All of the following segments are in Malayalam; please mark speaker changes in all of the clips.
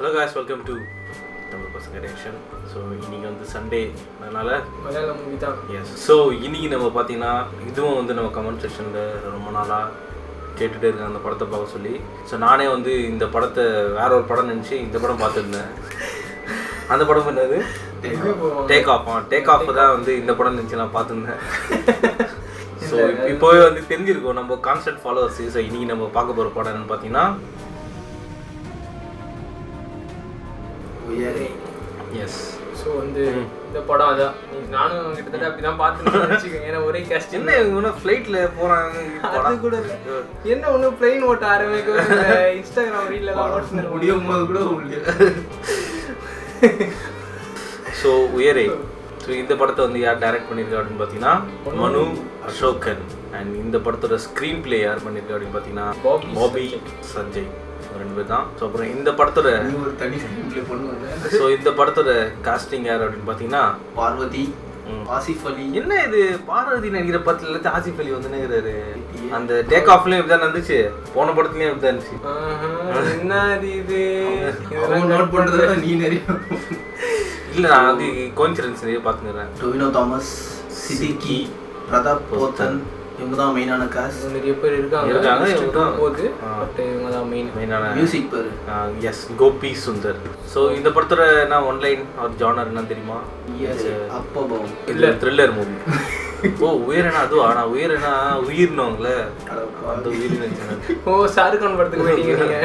Speaker 1: Hello guys, welcome to Tamil பசங்க ரியாக்ஷன். ஸோ இன்றைக்கி வந்து சண்டே, அதனால்
Speaker 2: மலையாள மூவி தான்.
Speaker 1: எஸ். ஸோ இன்றைக்கி நம்ம பார்த்தீங்கன்னா இதுவும் வந்து நம்ம கமெண்ட் செக்ஷனில் ரொம்ப நாளாக கேட்டுகிட்டே இருக்கேன் அந்த படத்தை பார்க்க சொல்லி. ஸோ நானே வந்து இந்த படத்தை வேற ஒரு படம் நினச்சி இந்த படம் பார்த்துருந்தேன். அந்த படம் என்னது? Take off. டேக் ஆஃப் தான் வந்து இந்த படம் நினச்சி நான் பார்த்துருந்தேன். ஸோ இப்போவே வந்து தெரிஞ்சிருக்கோம் நம்ம கான்ஸ்டன்ட் ஃபாலோவர்ஸ். ஸோ இன்றைக்கி நம்ம பார்க்க போகிற படம் என்னென்னு பார்த்தீங்கன்னா எஸ்.
Speaker 2: ஸோ வந்து இந்த படம் அதான் நானும் கிட்டத்தட்ட அப்படி தான் பார்த்துன்னு ஏன்னா ஒரே கஷ்டம்.
Speaker 1: என்ன இவங்க ஃப்ளைட்டில் போகிறாங்க?
Speaker 2: அது கூட இல்லை, என்ன ஒன்றும் பிளெயின் ஓட்ட ஆரம்பிக்க இன்ஸ்டாகிராம் ரீல்ல தான் ஓட்டுன முடியும் போது கூட உங்களுக்கு.
Speaker 1: ஸோ உயரே. ஸோ இந்த படத்தை வந்து யார் டைரக்ட் பண்ணியிருக்கா அப்படின்னு பார்த்தீங்கன்னா மனு அசோகன். அண்ட் இந்த படத்தோட ஸ்க்ரீன் பிளே யார் பண்ணியிருக்கா அப்படின்னு பார்த்தீங்கன்னா பாபி சஞ்சய், ரெண்டு பேர் தான். ஸோ அப்புறம் இந்த படத்தோட
Speaker 3: ஒரு தனி ஸ்க்ரீன் ப்ளே பண்ணுவாங்க.
Speaker 1: ஸோ இந்த படத்தோட காஸ்டிங் யார் அப்படின்னு பார்த்தீங்கன்னா
Speaker 3: பார்வதி, ஆசிஃப் அலி.
Speaker 1: என்ன இது பார்வதி நினைக்கிற படத்துல இருந்து ஆசிஃப் அலி வந்து நினைக்கிறாரு. அந்த டேக் ஆஃப்லயும் இப்படிதான் இருந்துச்சு, போன படத்துலயும் இப்படிதான் இருந்துச்சு.
Speaker 2: என்ன இது
Speaker 3: இதெல்லாம் நோட் பண்றதா நீ நிறைய
Speaker 1: இல்ல, நான் அது கோயின்சிடன்ஸ் நிறைய பார்த்துக்கிறேன்.
Speaker 3: டொவினோ தாமஸ், சிதிக்கி, பிரதாப் போத்தன், இவங்க தான் மெயினான காஸ்ட்.
Speaker 2: நிறைய பேர் இருக்காங்க. இவங்க தான் போகுது, பட் இவங்க தான் மெயினான
Speaker 3: மியூசிக் பேர்.
Speaker 1: எஸ், கோபி சுந்தர். ஸோ இந்த படத்தோட நான் ஒன்லைன் அவர் ஜானர் என்ன தெரியுமா?
Speaker 3: அப்பபம்
Speaker 1: இல்லை, த்ரில்லர் மூவி. ஓ உயிரனா? அதுவா? நான் உயிரனா உயிர்னவங்கள அந்த உயிர் நினைச்சேன்.
Speaker 2: ஓ ஷாருக்கான் படத்துக்கு போயிட்டீங்க நீங்க.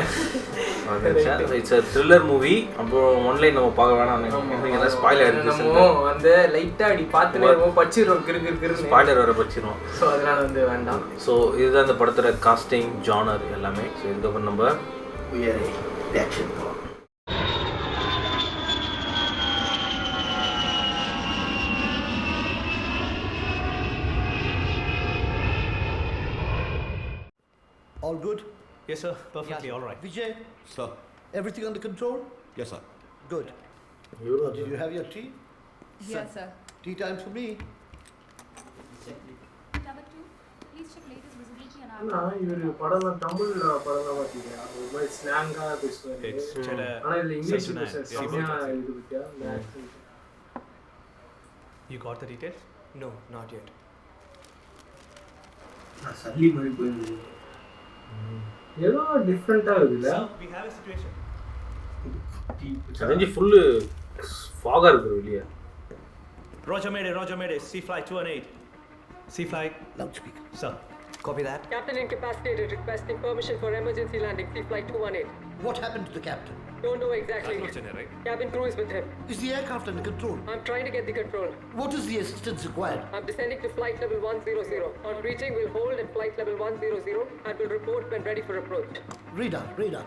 Speaker 1: It's a thriller movie. அப்புறம் ஒன்லைன் நம்ம பார்க்க வேணாம், ஸ்பாயில் ஆயிடுச்சு.
Speaker 2: அந்த லைட்டா அப்படி பார்த்துனே பச்சிரும், கிரு
Speaker 1: ஸ்பாயிலர் வர பச்சிரும்.
Speaker 2: ஸோ அதனால வந்து வேண்டாம்.
Speaker 1: ஸோ இதுதான் இந்த படத்தோட காஸ்டிங் ஜானர் எல்லாமே. ஸோ இதுக்கப்புறம் நம்ம
Speaker 3: உயரே ரியாக்ஷன் போகலாம்.
Speaker 4: All good?
Speaker 5: Yes, sir. Perfectly all right.
Speaker 4: Vijay,
Speaker 5: Sir.
Speaker 4: everything under control?
Speaker 5: Yes, sir.
Speaker 4: Good. Did you have your tea?
Speaker 6: Yes, sir.
Speaker 4: Tea time for me.
Speaker 6: Number 2, please check latest visibility and
Speaker 2: ஆனா இவரு படம் தமிழ் படம் தான் பாத்தீங்க, ஒரு மாதிரி ஸ்லாங்கா பேசுவாரு.
Speaker 5: It's Cheda.
Speaker 2: ஆனா இதுல இங்கிலீஷ்
Speaker 5: Saturday.
Speaker 2: பேச செமையா இது விட்டியா இந்த accent.
Speaker 5: You got the details? No, not yet.
Speaker 3: நான் சல்லி மாதிரி போயிருந்தேன்.
Speaker 2: ஏதோ டிஃபரெண்டா இருக்குல்ல.
Speaker 5: Sir, we have a situation.
Speaker 1: செஞ்சு ஃபுல்லு ஃபாகாக இருக்குது வெளியே.
Speaker 5: Roger Mayday. Sea flight 218. Sea flight.
Speaker 4: Loudspeaker.
Speaker 5: Sir. Copy that.
Speaker 7: Captain incapacitated, requesting permission for emergency landing. Sea flight 218.
Speaker 4: What happened to the captain?
Speaker 7: Don't know exactly.
Speaker 5: Right?
Speaker 7: Cabin crew is with him.
Speaker 4: Is the aircraft under control?
Speaker 7: I'm trying to get the control.
Speaker 4: What is the assistance required?
Speaker 7: I'm descending to flight level 100. On reaching, we'll hold at flight level 100 and will report when ready for approach.
Speaker 4: Radar.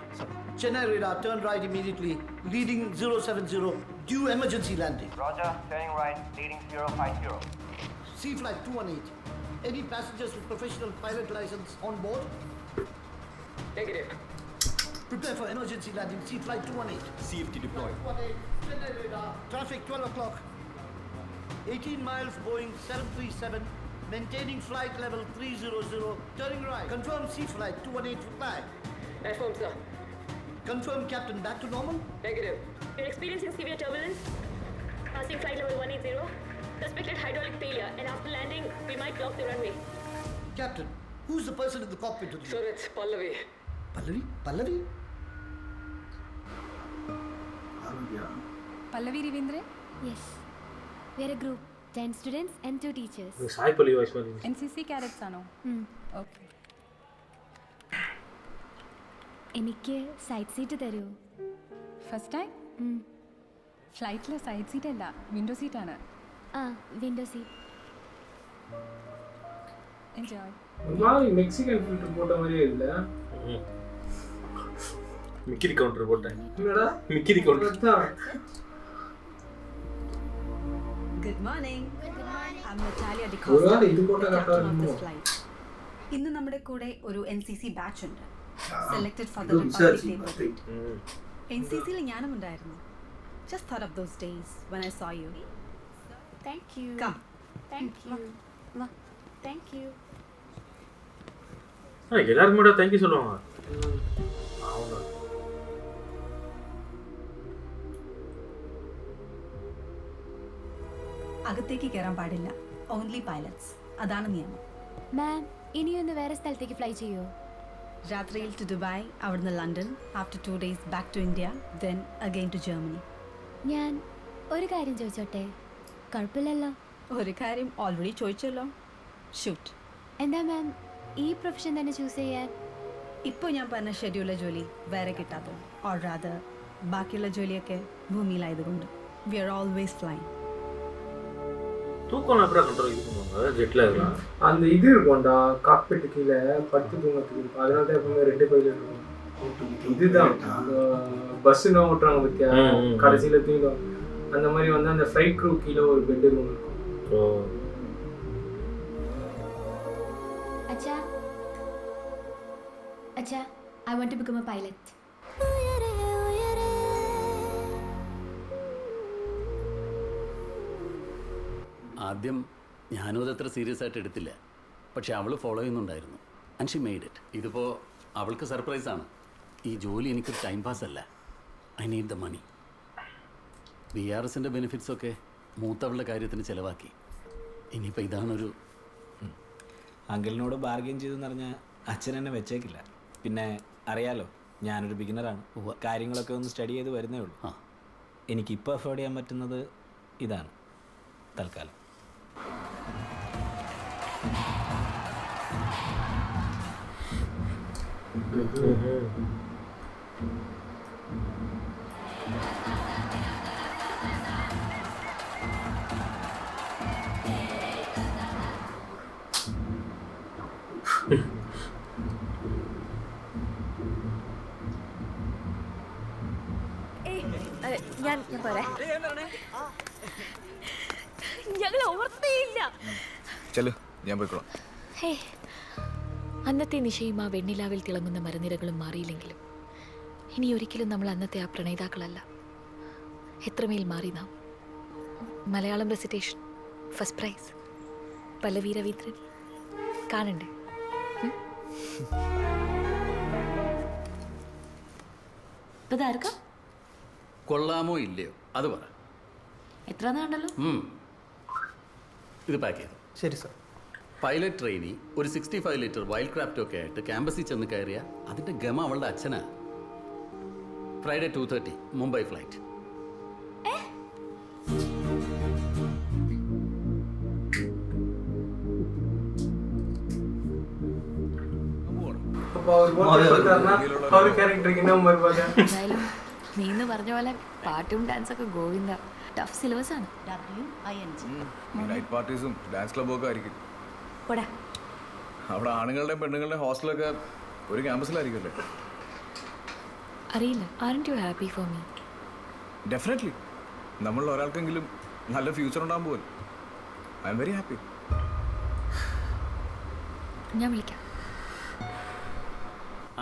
Speaker 4: Chennai radar, turn right immediately. Leading 070, due emergency landing.
Speaker 8: Roger, turning right, leading 050.
Speaker 4: Sea flight 218. Any passengers with professional pilot license on board?
Speaker 7: Negative.
Speaker 4: Prepare for emergency landing. Sea flight 218.
Speaker 5: CFT deployed.
Speaker 4: 218, Chennai radar. Traffic 12 o'clock. 18 miles Boeing 737. Maintaining flight level 300. Turning right. Confirm sea flight 218 for flag.
Speaker 7: Affirm, sir.
Speaker 4: Confirm captain back to normal.
Speaker 7: Negative.
Speaker 9: We're experiencing severe turbulence. Passing flight level 180. Suspected hydraulic failure, and after landing, we might block the runway.
Speaker 4: Captain, who's the person in the cockpit with
Speaker 7: Sir,
Speaker 4: you?
Speaker 7: it's Pallavi.
Speaker 4: Pallavi?
Speaker 6: Pallavi Rivindra,
Speaker 10: Yes. We are a group, 10 students and 2 teachers.
Speaker 1: சாய்பல்லி voice மாதிரி இருந்துச்சு.
Speaker 6: NCC cadets ആണോ? Okay.
Speaker 10: എനിക്ക് സൈഡ് സീറ്റ് തരൂ.
Speaker 6: First time? ഫ്ലൈറ്റിൽ സൈഡ് സീറ്റ് അല്ല, വിൻഡോ സീറ്റ് ആണ്.
Speaker 10: ആ വിൻഡോ സീറ്റ്.
Speaker 6: എൻജോയ്.
Speaker 2: ஒரு மாதிரி மெக்சிகன் ஃபில்டர் போட்ட மாதிரியே இல்ல.
Speaker 1: மிக்கிரி கவுண்டர் போட்டேன்.
Speaker 2: என்னடா
Speaker 1: மிக்கிரி கவுண்டர்
Speaker 2: தான்.
Speaker 11: Good morning. I'm Natalia
Speaker 2: ஒரு
Speaker 11: DeCosta,
Speaker 2: நாள் இது போட்டா
Speaker 11: the
Speaker 2: கரெக்டா
Speaker 11: captain of this
Speaker 2: இருக்கும்.
Speaker 11: flight. ഇന്ന് നമ്മുടെ കൂടെ ഒരു NCC ബാച്ച് ഉണ്ട്. Selected for the
Speaker 3: Good
Speaker 11: Republic
Speaker 3: research,
Speaker 11: Day
Speaker 3: must
Speaker 11: parade.
Speaker 3: be.
Speaker 11: NCCയിൽ ഞാനും ഉണ്ടായിരുന്നു. Just thought of those days when I saw you.
Speaker 10: Thank you.
Speaker 11: Come.
Speaker 10: Thank you. Thank you.
Speaker 1: எல்லாருமே தேங்க்யூ சொல்லுவாங்க. அவங்க
Speaker 11: അകത്തേക്ക് കയറാൻ പാടില്ല. Only pilots. അതാണ് നിയമം.
Speaker 10: മാം ഇനിയൊന്ന് വേറെ സ്ഥലത്തേക്ക് ഫ്ലൈ ചെയ്യോ?
Speaker 11: രാത്രിയിൽ ടു ദുബായ്, അവിടുന്ന് London, after 2 days back to India, then again to Germany.
Speaker 10: ഞാൻ ഒരു കാര്യം ചോദിച്ചോട്ടെ? കുഴപ്പമില്ലല്ലോ.
Speaker 11: ഒരു കാര്യം ഓൾറെഡി ചോദിച്ചല്ലോ. ഷൂട്ട്.
Speaker 10: എന്താ മാം ഈ പ്രൊഫഷൻ തന്നെ ചൂസ് ചെയ്യാൻ?
Speaker 11: ഇപ്പോൾ ഞാൻ പറഞ്ഞ ഷെഡ്യൂളിലെ ജോലി വേറെ കിട്ടാത്തത്. ഓർ റാദർ ബാക്കിയുള്ള ജോലിയൊക്കെ ഭൂമിയിലായതുകൊണ്ട്. We are always flying.
Speaker 1: தூக்கம் எப்படி கண்ட்ரோல் இது பண்ணுவாங்க ஜெட்டில் இருக்கலாம்?
Speaker 2: அந்த இது இருக்கும்டா, காக்பிட் கீழே படுத்து தூங்கத்துக்கு இருக்கும். அதனால தான் எப்பவுமே 2 பைலட் இருக்கும். இதுதான் பஸ்ஸுனா ஓட்டுறாங்க பத்தியா, கடைசியில் தூங்கிடும். அந்த மாதிரி வந்து அந்த ஃப்ளைட் க்ரூ கீழே ஒரு பெட் ரூம் இருக்கும்.
Speaker 10: അച്ഛാ അച്ഛാ, I want to become a pilot.
Speaker 12: ആദ്യം ഞാനും അതത്ര സീരിയസ് ആയിട്ട് എടുത്തില്ല. പക്ഷെ അവൾ ഫോളോ ചെയ്യുന്നുണ്ടായിരുന്നു. And she made it. ഇതിപ്പോൾ അവൾക്ക് സർപ്രൈസാണ്. ഈ ജോലി എനിക്കൊരു ടൈം പാസ് അല്ല. I need the money. BRSൻ്റെ ബെനിഫിറ്റ്സൊക്കെ മൂത്തവളുടെ കാര്യത്തിന് ചിലവാക്കി. ഇനിയിപ്പോൾ ഇതാണൊരു...
Speaker 13: അങ്കിളിനോട് ബാർഗെയിൻ ചെയ്തെന്ന് പറഞ്ഞാൽ അച്ഛൻ എന്നെ വെച്ചേക്കില്ല. പിന്നെ അറിയാലോ, ഞാനൊരു ബിഗിനറാണ്. കാര്യങ്ങളൊക്കെ ഒന്ന് സ്റ്റഡി ചെയ്ത് വരുന്നേ ഉള്ളൂ. എനിക്കിപ്പോൾ അഫോർഡ് ചെയ്യാൻ പറ്റുന്നത് ഇതാണ് തൽക്കാലം.
Speaker 9: ഞാൻ പോരെ. ഞങ്ങൾ ഓർത്തേയില്ല.
Speaker 14: ഞാൻ പോയിക്കോളാം.
Speaker 9: ഹേ, അന്നത്തെ നിശയും ആ വെണ്ണിലാവിൽ തിളങ്ങുന്ന മരനിരകളും മാറിയില്ലെങ്കിലും ഇനി ഒരിക്കലും നമ്മൾ അന്നത്തെ ആ പ്രണയിതാക്കളല്ല. എത്രമേൽ മാറി നാം. മലയാളം റെസിറ്റേഷൻ ഫസ്റ്റ് പ്രൈസ് പല്ലവി രവീന്ദ്രൻ കാണണ്ടേ? ഇതാർക്കാ?
Speaker 12: കൊള്ളാമോ ഇല്ലയോ അത് പറ.
Speaker 9: എത്ര നാണ്ടല്ലോ.
Speaker 12: ഇത് പാക്ക് ചെയ്തു.
Speaker 2: ശരി സാർ.
Speaker 12: പൈലറ്റ് ട്രെയിനി ഒരു 65 ലിറ്റർ വൈൽഡ് ക്രാഫ്റ്റ് ഒക്കെ ആയിട്ട് ക്യാമ്പസിൽ ചെന്ന് കയറിയ അതിൻ്റെ ഗമ അവളുടെ അച്ഛനാ. Friday 2:30 Mumbai flight.
Speaker 9: എന്തായാലും നീന്ന് പറഞ്ഞ പോലെ പാട്ടും ഡാൻസൊക്കെ ഗോവിന്ദ. ടഫ് സിലബസ് ആണ്.
Speaker 14: നൈറ്റ് പാർട്ടീസും ഡാൻസ് ക്ലബ്ബും ഒക്കെ ആയിരിക്കും.
Speaker 9: പോടാ.
Speaker 14: അവിടെ ആണുങ്ങളുടെയും പെണ്ണുങ്ങളുടെയും ഹോസ്റ്റലൊക്കെ ഒരു ക്യാമ്പസിലായിരിക്കുമല്ലേ?
Speaker 9: അറിയില്ല. Aren't you happy for me?
Speaker 14: Definitely. നമ്മളിൽ ഒരാൾക്കെങ്കിലും നല്ല ഫ്യൂച്ചർ ഉണ്ടാകാൻ പോലും ഐ എം വെരി ഹാപ്പി.
Speaker 9: ഞാൻ വിളിക്കാം.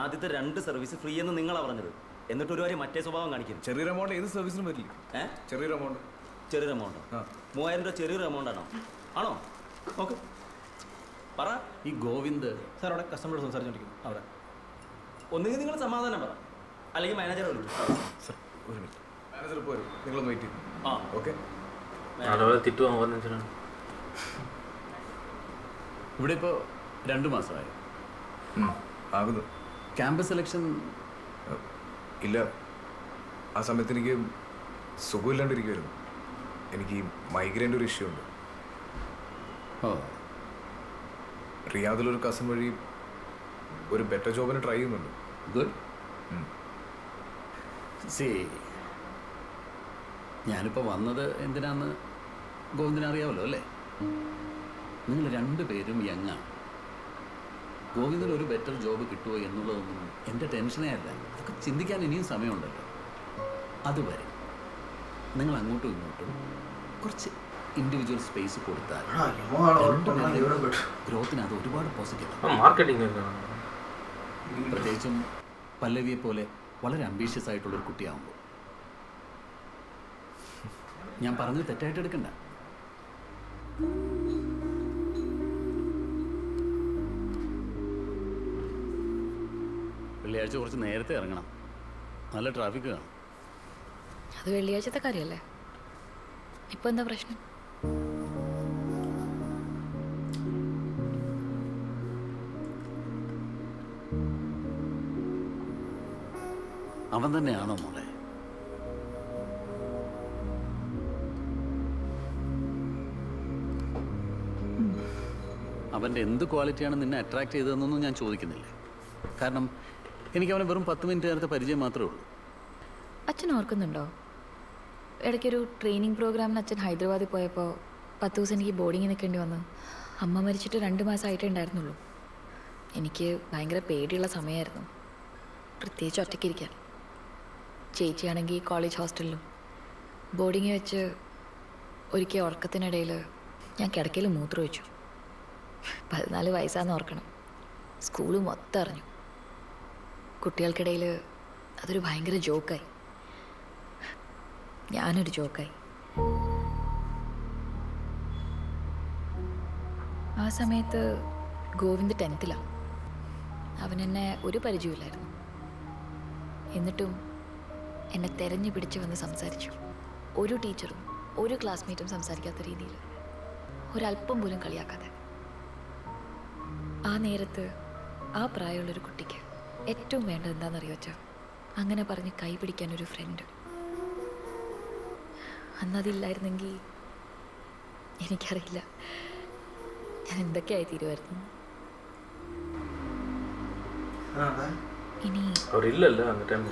Speaker 13: ആദ്യത്തെ 2 സർവീസ് ഫ്രീ എന്ന് നിങ്ങളാ പറഞ്ഞത്. എന്നിട്ട് ഒരു കാര്യം മറ്റേ സ്വഭാവം കാണിക്കും.
Speaker 14: ചെറിയൊരു എമൗണ്ട് ഏത് സർവീസിനും വരില്ല. ചെറിയൊരു എമൗണ്ട്.
Speaker 13: ചെറിയൊരു എമൗണ്ട് 3000 രൂപ ചെറിയൊരു എമൗണ്ട് ആണോ? ആണോ? ഓക്കെ പറ.
Speaker 12: ഈ ഗോവിന്ദ്
Speaker 13: സാർ അവിടെ കസ്റ്റമറോട് സംസാരിച്ചോണ്ടിരിക്കും. അവിടെ ഒന്നുകിൽ നിങ്ങൾ സമാധാനം പറ, അല്ലെങ്കിൽ മാനേജറെ വിളിക്കും.
Speaker 14: സാർ ഒരു മിനിറ്റ്. മാനേജർ ഇപ്പോൾ വരും. നിങ്ങളൊന്ന് വെയിറ്റ് ചെയ്യും. ഓക്കെ.
Speaker 12: ഇവിടെ ഇപ്പോൾ 2 മാസമായി
Speaker 14: ആകുന്നു.
Speaker 12: ക്യാമ്പസ് സെലക്ഷൻ
Speaker 14: ഇല്ല. ആ സമയത്ത് എനിക്ക് സുഖമില്ലാണ്ടിരിക്കുമായിരുന്നു. എനിക്ക് ഈ മൈഗ്രെയിൻ്റെ ഒരു ഇഷ്യൂ ഉണ്ട്. റിയാദിലൊരു കസിൻ വഴി ഒരു ബെറ്റർ ജോബിന് ട്രൈ ചെയ്യുന്നുണ്ട്.
Speaker 12: ഗുഡ്. സി ഞാനിപ്പോൾ വന്നത് എന്തിനാന്ന് ഗോവിന്ദിനെ അറിയാമല്ലോ അല്ലേ? നിങ്ങൾ 2 പേരും യങ്ങാണ്. ഗോവിന്ദന് ഒരു ബെറ്റർ ജോബ് കിട്ടുമോ എന്നുള്ളതൊന്നും എൻ്റെ ടെൻഷനേ അല്ല. അതൊക്കെ ചിന്തിക്കാൻ ഇനിയും സമയമുണ്ടല്ലോ. അതുവരെ നിങ്ങൾ അങ്ങോട്ടും ഇങ്ങോട്ടും കുറച്ച് ഇൻഡിവിജ്വൽ സ്പേസ് കൊടുത്താൽ ഗ്രോത്തിന് അത് ഒരുപാട് പോസിറ്റീവ്. പ്രത്യേകിച്ചും പല്ലവിയെ പോലെ വളരെ അംബീഷ്യസ് ആയിട്ടുള്ളൊരു കുട്ടിയാകുമ്പോൾ. ഞാൻ പറഞ്ഞത് തെറ്റായിട്ട് എടുക്കണ്ട. വെള്ളിയാഴ്ച കുറച്ച് നേരത്തെ ഇറങ്ങണം. നല്ല ട്രാഫിക് കാണും.
Speaker 9: അത് വെള്ളിയാഴ്ചത്തെ കാര്യമല്ലേ? ഇപ്പൊ എന്താ പ്രശ്നം?
Speaker 12: അവൻ തന്നെയാണോ മോളെ? അവൻ്റെ എന്ത് ക്വാളിറ്റിയാണ് നിന്നെ അട്രാക്ട് ചെയ്തതെന്നൊന്നും ഞാൻ ചോദിക്കുന്നില്ല. കാരണം എനിക്ക് അവനെ വെറും 10 മിനിറ്റ് നേരത്തെ പരിചയം മാത്രമേ ഉള്ളൂ.
Speaker 15: അച്ഛൻ ഓർക്കുന്നുണ്ടോ, ഇടയ്ക്കൊരു ട്രെയിനിങ് പ്രോഗ്രാമിന് അച്ഛൻ ഹൈദരാബാദിൽ പോയപ്പോൾ 10 ദിവസം എനിക്ക് ബോർഡിങ്ങിൽ നിൽക്കേണ്ടി വന്നു. അമ്മ മരിച്ചിട്ട് 2 മാസമായിട്ടേ ഉണ്ടായിരുന്നുള്ളൂ. എനിക്ക് ഭയങ്കര പേടിയുള്ള സമയമായിരുന്നു, പ്രത്യേകിച്ച് ഒറ്റയ്ക്കിരിക്കാൻ. ചേച്ചിയാണെങ്കിൽ കോളേജ് ഹോസ്റ്റലിലും. ബോർഡിങ്ങിൽ വെച്ച് ഒരിക്കൽ ഉറക്കത്തിനിടയിൽ ഞാൻ കിടക്കയിൽ മൂത്രമൊഴിച്ചു. 14 വയസ്സാന്ന് ഓർക്കണം. സ്കൂൾ മൊത്തം അറിഞ്ഞു. കുട്ടികൾക്കിടയിൽ അതൊരു ഭയങ്കര ജോക്കായി. ഞാനൊരു ജോക്കായി. ആ സമയത്ത് ഗോവിന്ദ് 10th-ലാണ്. അവനെന്നെ ഒരു പരിചയമില്ലായിരുന്നു. എന്നിട്ടും എന്നെ തെരഞ്ഞു പിടിച്ച് വന്ന് സംസാരിച്ചു. ഒരു ടീച്ചറും ഒരു ക്ലാസ്മേറ്റും സംസാരിക്കാത്ത രീതിയിൽ, ഒരല്പം പോലും കളിയാക്കാതെ. ആ നേരത്ത് ആ പ്രായമുള്ളൊരു കുട്ടിക്ക് ഏറ്റവും വേണ്ടത് എന്താണെന്നറിയോ വെച്ചാൽ, അങ്ങനെ പറഞ്ഞ് കൈ പിടിക്കാൻ ഒരു ഫ്രണ്ട്. അന്നതില്ലായിരുന്നെങ്കിൽ എനിക്കറിയില്ല ഞാൻ എന്തൊക്കെയായി തീരുമായിരുന്നു. ഇനി
Speaker 1: അവരില്ലല്ലോ அந்த டைம்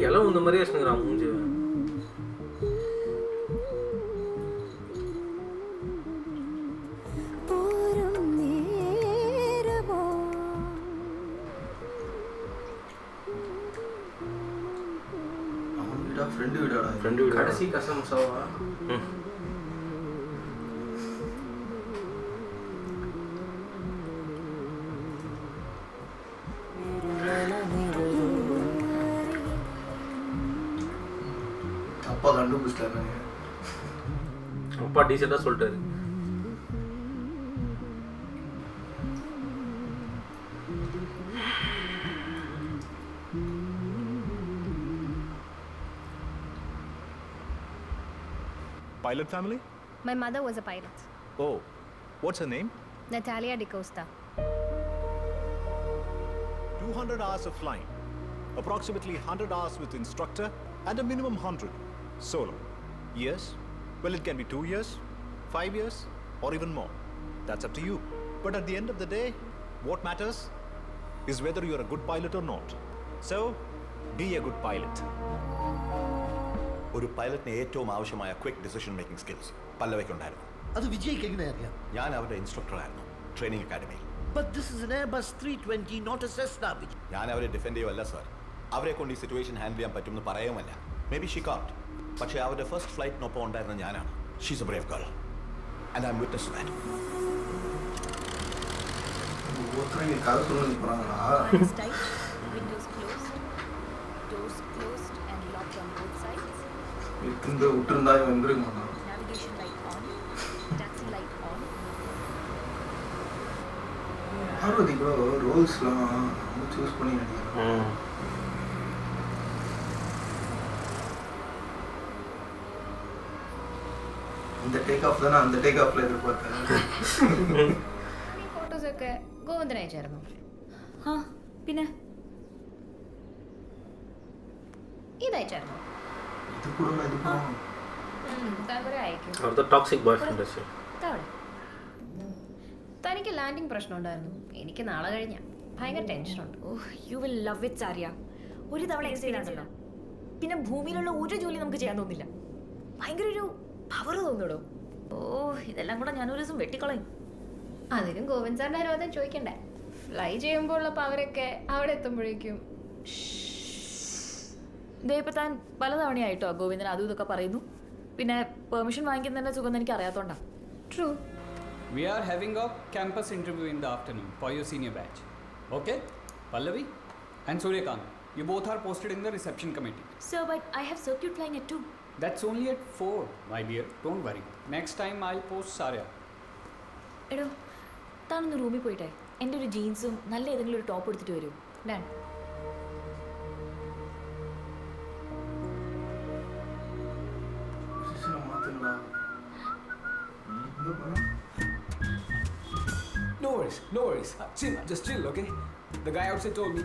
Speaker 1: எல்லாம் இந்த மாதிரி வச்சுக்கிறான் மூஞ்சி.
Speaker 2: ഫ്രണ്ട് വീടാ കടസി കസം സവാ.
Speaker 3: அப்பா கண்டுபிடிச்சிட்டாரு.
Speaker 1: அப்பா டீசெண்டாக சொல்லிட்டாரு.
Speaker 5: Pilot family?
Speaker 16: My mother was a pilot.
Speaker 5: Oh, what's her name?
Speaker 16: Natalia DeCosta.
Speaker 5: 200 hours of flying, approximately 100 hours with instructor, and a minimum 100 solo. Yes? Well, it can be 2 years, 5 years, or even more. That's up to you. But at the end of the day, what matters is whether you're a good pilot or not. So, be a good pilot.
Speaker 17: ഒരു പൈലറ്റിന് ഏറ്റവും ആവശ്യമായ ക്വിക്ക് ഡിസിഷൻ മേക്കിംഗ് സ്കിൽസ് പല്ലവയ്ക്കുണ്ടായിരുന്നു.
Speaker 4: അത് വിജയ്ക്ക് എങ്ങനെയറിയാം?
Speaker 17: ഞാൻ അവരുടെ ഇൻസ്ട്രക്ടറായിരുന്നു training അക്കാഡമിയിൽ.
Speaker 4: But this is an Airbus 320, not a Cessna.
Speaker 17: ഞാൻ അവരെ ഡിഫെൻഡ് ചെയ്യുമല്ല സർ. അവരെ കൊണ്ട് ഈ സിറ്റുവേഷൻ ഹാൻഡിൽ ചെയ്യാൻ പറ്റുമെന്ന് പറയുമല്ല. Maybe she caught. പക്ഷേ അവരുടെ ഫസ്റ്റ് ഫ്ലൈറ്റിനൊപ്പം ഉണ്ടായിരുന്ന ഞാനാണ്. She's a brave girl and I am witness to that.
Speaker 3: കഥ சொல்லுங்க போறாங்களா? இந்த விட்டுருந்தா வந்துருங்க. பார்வதி ப்ரோ ரோல்ஸ்லாம் சூஸ் பண்ணி நடிக்கிறேன். இந்த ടേക്ക് ഓഫ് தான அந்த ടേക്ക് ഓഫിൽ എതിർபார்த்தேன்.
Speaker 15: ഈ ഫോട്ടോസൊക്കെ ഗോവിന്ദൻ അയച്ചായിരുന്നു. ആ പിന്നെ ഇതയച്ചായിരുന്നു.
Speaker 3: ഇത് കൂടെ ഇത് പോകാം.
Speaker 1: അവരുടെ ടോക്സിക് ബോയ്ഫ്രണ്ട് അല്ലേ?
Speaker 16: തനിക്ക് ലാൻഡിങ് പ്രശ്നം ഉണ്ടായിരുന്നു. എനിക്ക് നാളെ കഴിഞ്ഞ ഭയങ്കര ടെൻഷനുണ്ട്.
Speaker 15: ഓഹ് യു വിൽ ലവ് ഇറ്റ് സാരിയ. ഒരു തവണ എക്സ്പീരിയൻസ് ഉണ്ടല്ലോ, പിന്നെ ഭൂമിയിലുള്ള ഒരു ജോലി നമുക്ക് ചെയ്യാൻ തോന്നില്ല. ഭയങ്കര ഒരു പവർ തോന്നിടോ. ഓ ഇതെല്ലാം കൂടെ ഞാനൊരു ദിവസം വെട്ടിക്കളയും.
Speaker 16: അതിനും ഗോവിന്ദ് സാറിന്റെ അനുവാദം ചോദിക്കണ്ടേ? ഫ്ലൈ ചെയ്യുമ്പോൾ ഉള്ള പവരൊക്കെ അവിടെ എത്തുമ്പോഴേക്കും.
Speaker 15: ഇതേപ്പോ താൻ പലതവണയായിട്ടോ ഗോവിന്ദൻ അതും ഇതൊക്കെ പറയുന്നു. പിന്നെ പെർമിഷൻ വാങ്ങിക്കുന്നതിന്റെ സുഖം എനിക്ക് അറിയാത്തോണ്ടാ.
Speaker 16: True.
Speaker 18: We are having a campus interview in the afternoon for your senior batch. Okay? Pallavi and Suryakant, you both are posted in the reception committee.
Speaker 15: Sir, but I have circuit flying at 2.
Speaker 18: That's only at 4, my dear. Don't worry. Next time I'll post Sarya.
Speaker 15: എടോ താനൊന്ന് റൂമിൽ പോയിട്ടെ എൻ്റെ ഒരു ജീൻസും നല്ല ഏതെങ്കിലും ഒരു ടോപ്പ് എടുത്തിട്ട് വരൂ. Done.
Speaker 18: No worries.
Speaker 19: worries. Chill, just chill, okay? The guy outside told me.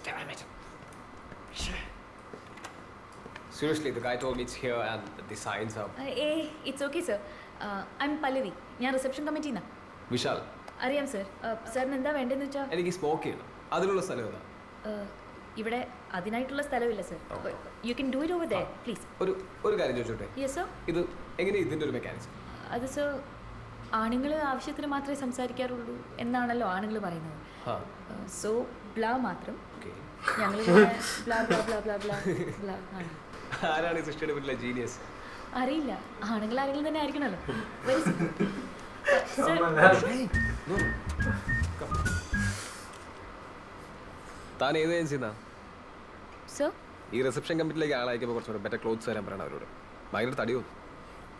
Speaker 19: Damn it. Seriously, the guy told me it's here and the signs are.
Speaker 15: It's okay sir. I am Pallavi. ഞാൻ റിസപ്ഷൻ കമ്മിറ്റിന്നാ.
Speaker 19: വിശാൽ.
Speaker 15: അറിയാം സർ. സാറിന് എന്താ വേണ്ടതെന്ന് വെച്ചാൽ
Speaker 19: എനിക്ക് സ്മോക്ക് ചെയ്യണം. അതിനുള്ള സ്ഥലം ഏതാ?
Speaker 15: ഇവിടെ അതിനായിട്ടുള്ള സ്ഥലമില്ല sir. You can do it over there please.
Speaker 19: ഒരു കാര്യം ചോദിച്ചോട്ടെ?
Speaker 15: Yes sir.
Speaker 19: ഇത് എങ്ങനെ ഇതിന്റെ ഒരു മെക്കാനിസം?
Speaker 15: അത് സർ ആണുങ്ങൾ ആവശ്യത്തിന് മാത്രമേ സംസാരിക്കാറുള്ളൂ എന്നാണല്ലോ ആണുങ്ങൾ പറയുന്നത്. സോ ബ്ലാ മാത്രം. ഞങ്ങൾ blah blah blah blah blah blah ആണ്.
Speaker 19: ആരാണ് ഈ സൃഷ്ടിയുടെ പിന്നിലെ ജീനിയസ്?
Speaker 15: അറിയില്ല. ആണുങ്ങൾ ആരെങ്കിലും തന്നെ ആയിരിക്കണല്ലോ.
Speaker 19: താൻ ഏത് ഏജൻസിന്നാ?
Speaker 15: സർ
Speaker 19: ഈ റിസപ്ഷൻ കമ്മിറ്റിയിലേക്ക് ആളയക്കുമ്പോൾ കുറച്ചുകൂടെ ബെറ്റർ ക്ലോത്ത്സ് തരാൻ പറയണം അവരോട്. ഭയങ്കര തടിയോ.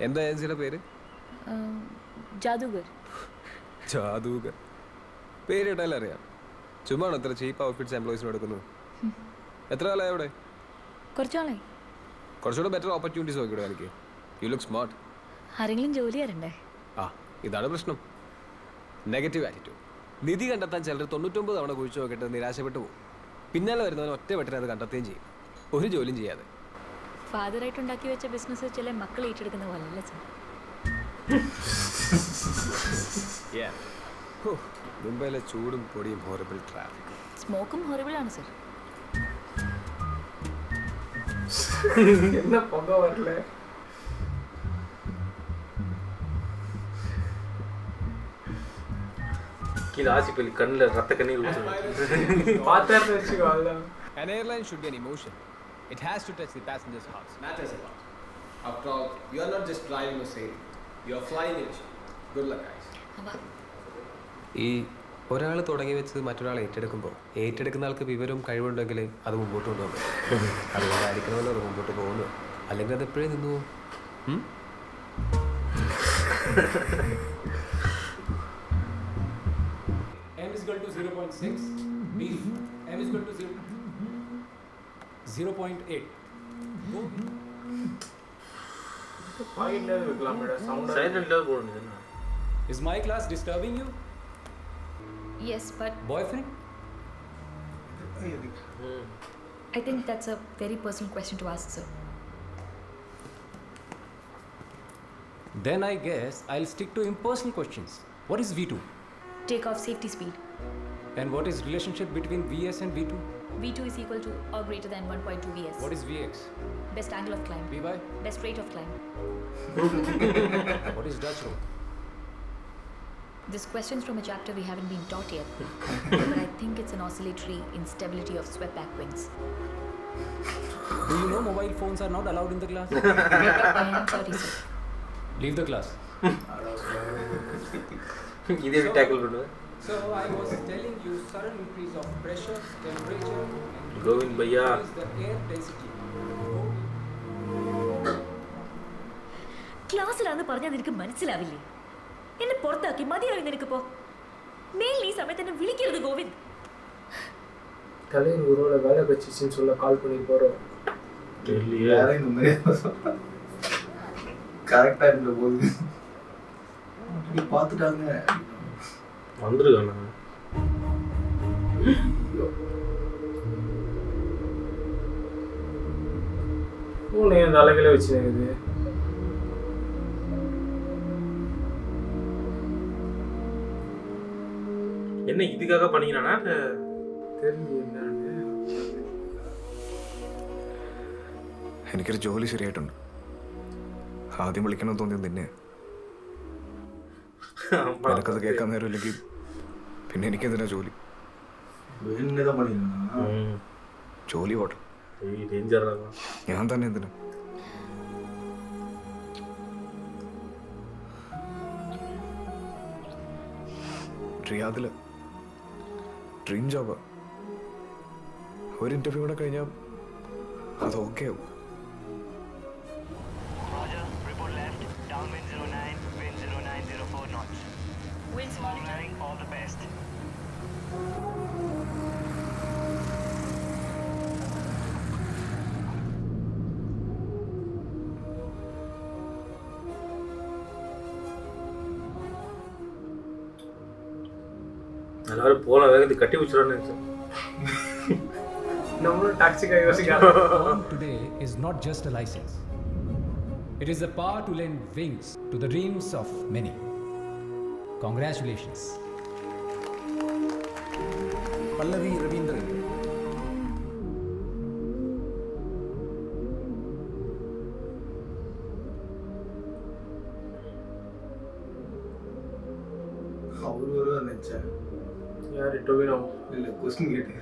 Speaker 19: എന്താ ഏജൻസിയുടെ പേര്?
Speaker 15: ജാദൂഗർ.
Speaker 19: ജാദൂഗർ പേര് കേട്ടാലും അറിയാം. ചുമ്മാണോ ഇത്ര ചീപ്പ് ഔട്ട്ഫിറ്റ്സ് എംപ്ലോയീസിന് കൊടുക്കുന്നത്? എത്ര കാലമായി അവിടെ?
Speaker 15: കുറച്ചാളായി.
Speaker 19: കുറച്ചുകൂടെ ബെറ്റർ ഓപ്പർച്യൂണിറ്റീസ് നോക്കിയിടുക എനിക്ക്. You look smart.
Speaker 15: ആരെങ്കിലും ജോലി തരണ്ടേ?
Speaker 19: ഇതാണ് പ്രശ്നം. Negative attitude. നിധി കണ്ടെത്താൻ ചിലർ 99 തവണ കുഴിച്ചു നോക്കിയിട്ട് നിരാശപ്പെട്ടു പോകും. പിന്നാലെ വരുന്നവൻ ഒറ്റ വെട്ടിനെ അത് കണ്ടെത്തുകയും ചെയ്യും, ഒരു ജോലിയും ചെയ്യാതെ.
Speaker 15: ഫാദറായിട്ട് ഉണ്ടാക്കി വെച്ച ബിസിനസ് ചില മക്കൾ ഏറ്റെടുക്കുന്ന പോലല്ല സർ.
Speaker 19: മുംബൈയിലെ ചൂടും പൊടിയും ഹോറിബിൾ ട്രാഫിക്.
Speaker 15: സ്മോക്കും ഹോറിബിൾ ആണ് സർ.
Speaker 2: என்ன பொங்க வரல?
Speaker 1: கீழே ஆசிப்பள்ளி கண்ணில் ரத்த கண்ணீர்
Speaker 2: பார்த்தாருன்னு வச்சுக்கோ. அதுதான்.
Speaker 19: An airline should be an emotion. It has to touch the passenger's hearts. Matters a lot. After all, you are not just driving or sailing. You are flying it. Good luck, guys. ഈ ഒരാൾ തുടങ്ങി വെച്ച് മറ്റൊരാൾ ഏറ്റെടുക്കുമ്പോൾ ഏറ്റെടുക്കുന്ന ആൾക്ക് വിവരവും കഴിവുണ്ടെങ്കിൽ അത് മുമ്പോട്ട് കൊണ്ടുപോകാൻ പറ്റും. അതുകൊണ്ട് ആയിരിക്കണമല്ലോ അത് മുമ്പോട്ട് പോകുന്നത്. അല്ലെങ്കിൽ അത് എപ്പോഴേ നിന്നു പോകും.
Speaker 18: M is equal to 0.6. B. M is equal to 0.8. Is my class disturbing you?
Speaker 15: Yes, but
Speaker 18: Boyfriend?
Speaker 15: I think that's a very personal question to ask, sir.
Speaker 18: Then I guess I'll stick to impersonal questions. What is V2?
Speaker 15: Takeoff safety speed.
Speaker 18: And what is relationship between VS and V2?
Speaker 15: V2 is equal to or greater than 1.2 VS.
Speaker 18: What is VX?
Speaker 15: Best angle of climb.
Speaker 18: VY?
Speaker 15: Best rate of climb.
Speaker 18: What is Dutch roll?
Speaker 15: This question's from a chapter we haven't been taught yet. But I think it's an oscillatory instability of swept back wings.
Speaker 18: Do you know mobile phones are not allowed in the class?
Speaker 15: I am sorry, sir.
Speaker 18: Leave the class. So I was telling you sudden increase of pressure, temperature, and
Speaker 1: Govind Bhaiya.
Speaker 18: is the air density.
Speaker 15: ക്ലാസ്സിലാന്ന് പറഞ്ഞാൽ നിനക്ക് മനസ്സിലാവില്ലേ? എന്നെ പുറത്താക്കി മതിയായി നിനക്കിപ്പോ. മേൽ ഈ സമയത്ത് എന്നെ വിളിക്കരുത് ഗോവിന്ദ്.
Speaker 2: தலைவர் ஒருவேளை வேலை கட்சிச்சுன்னு சொல்ல கால் பண்ணி போறோம்.
Speaker 3: கரெக்டா இருந்த போது பார்த்துட்டாங்க
Speaker 1: வந்துருக்காங்க.
Speaker 2: பூனை அந்த அழகில வச்சுருக்குது.
Speaker 1: என்ன இதுக்காக பண்ணிக்கிறானா
Speaker 2: தெரியல.
Speaker 14: എനിക്കൊരു ജോലി ശരിയായിട്ടുണ്ട്. ആദ്യം വിളിക്കണമെന്ന് തോന്നിയത് നിന്നെ. നിനക്കത് കേൾക്കാൻ നേരമില്ലെങ്കിൽ പിന്നെ എനിക്കെന്തിനാ ജോലി? ജോലി പോട്ടെ, ഞാൻ തന്നെ എന്തിനാ? റിയാദില് ഡ്രീം ജോബാ. ഒരു ഇന്റർവ്യൂ കൂടെ കഴിഞ്ഞാൽ അത് ഓക്കെ ആവും.
Speaker 8: Downwind 09, wind 0904 knots.
Speaker 15: Wind small.
Speaker 8: All the best.
Speaker 1: எல்லாரும் போகலாம் வேகத்துக்கு கட்டி வச்சிடறான்னு
Speaker 2: நம்மளும் டாக்ஸிக்காக யோசிக்கலாம்.
Speaker 20: Born today is not just a license. It is the power to lend wings to the dreams of many. Congratulations.
Speaker 14: Pallavi Ravindran.
Speaker 3: அவர் ஒரு நினைச்சேன்.
Speaker 2: யார் டொவினோ?
Speaker 3: இல்லை கொஸ்டின் கேட்டு.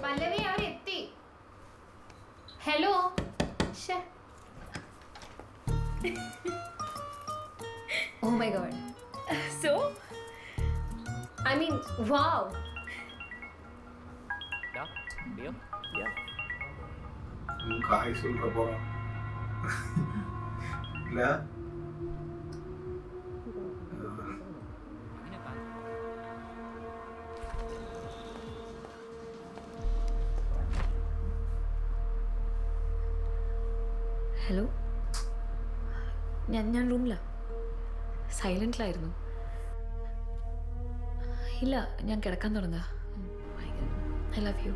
Speaker 16: പല്ലവി അവരെത്തി. Hello. Oh my god. So? I mean, wow.
Speaker 19: Yeah.
Speaker 3: காய் சொல்ற போறோம். இல்ல
Speaker 15: ഹലോ, ഞാൻ റൂമിലാണ്. സൈലൻറ്റിലായിരുന്നു. ഇല്ല, ഞാൻ കിടക്കാൻ തുടങ്ങാം. I love you.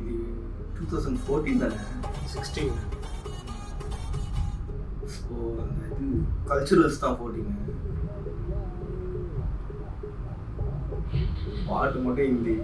Speaker 3: ഇത് 2014 தானே?
Speaker 2: 16.
Speaker 3: ஓ, இது கல்ச்சுரல்ஸ் தான் 14. பாட்டு மட்டும் ஹிந்தி.